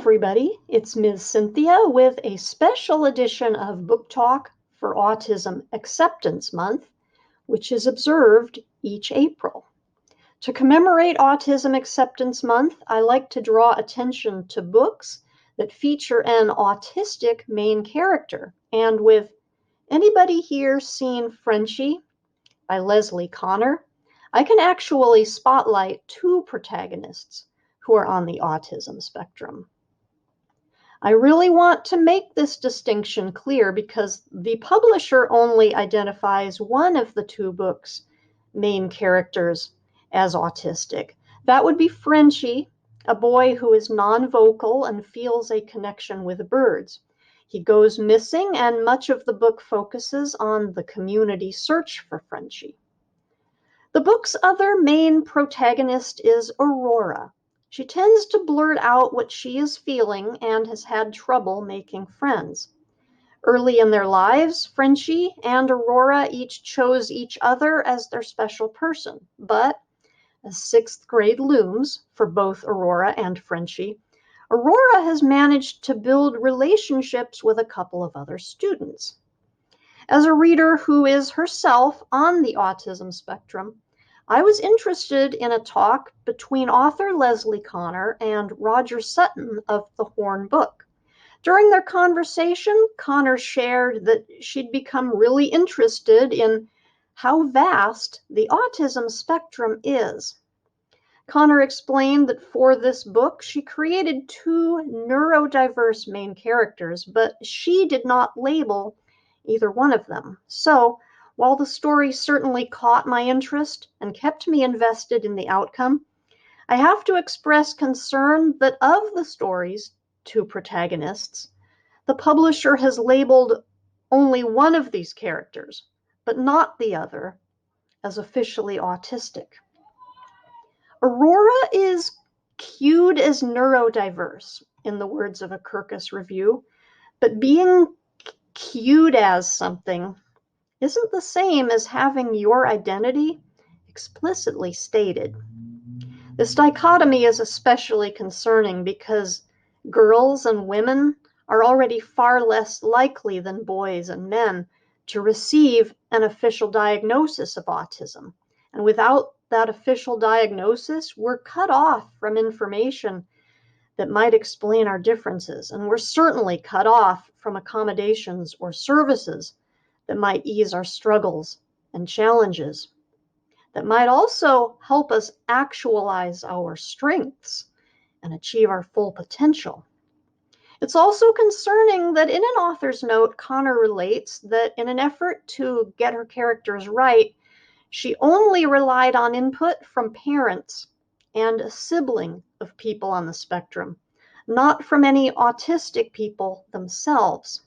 everybody, it's Ms. Cynthia with a special edition of Book Talk for Autism Acceptance Month, which is observed each April. To commemorate Autism Acceptance Month, I like to draw attention to books that feature an autistic main character, and with Anybody Here Seen Frenchie by Leslie Connor, I can actually spotlight two protagonists who are on the autism spectrum. I really want to make this distinction clear because the publisher only identifies one of the two books' main characters as autistic. That would be Frenchie, a boy who is non-vocal and feels a connection with birds. He goes missing, and much of the book focuses on the community search for Frenchie. The book's other main protagonist is Aurora. She tends to blurt out what she is feeling and has had trouble making friends. Early in their lives, Frenchie and Aurora each chose each other as their special person, but as sixth grade looms for both Aurora and Frenchie, Aurora has managed to build relationships with a couple of other students. As a reader who is herself on the autism spectrum, I was interested in a talk between author Leslie Connor and Roger Sutton of the Horn book. During their conversation, Connor shared that she'd become really interested in how vast the autism spectrum is. Connor explained that for this book, she created two neurodiverse main characters, but she did not label either one of them. So, while the story certainly caught my interest and kept me invested in the outcome, I have to express concern that of the story's two protagonists, the publisher has labeled only one of these characters, but not the other, as officially autistic. Aurora is cued as neurodiverse, in the words of a Kirkus review, but being cued as something isn't the same as having your identity explicitly stated. This dichotomy is especially concerning because girls and women are already far less likely than boys and men to receive an official diagnosis of autism. And without that official diagnosis, we're cut off from information that might explain our differences, and we're certainly cut off from accommodations or services that might ease our struggles and challenges, that might also help us actualize our strengths and achieve our full potential. It's also concerning that in an author's note, Connor relates that in an effort to get her characters right, she only relied on input from parents and a sibling of people on the spectrum, not from any autistic people themselves.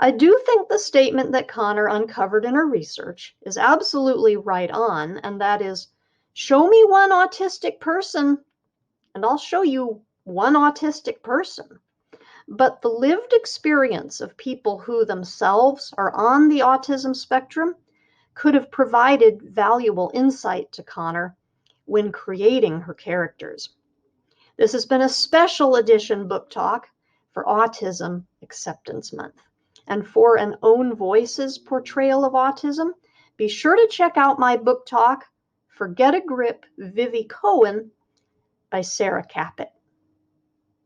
I do think the statement that Connor uncovered in her research is absolutely right on, and that is, show me one autistic person, and I'll show you one autistic person. But the lived experience of people who themselves are on the autism spectrum could have provided valuable insight to Connor when creating her characters. This has been a special edition book talk for Autism Acceptance Month. And for an own voices portrayal of autism, be sure to check out my book talk, Forget a Grip, Vivi Cohen by Sarah Caput.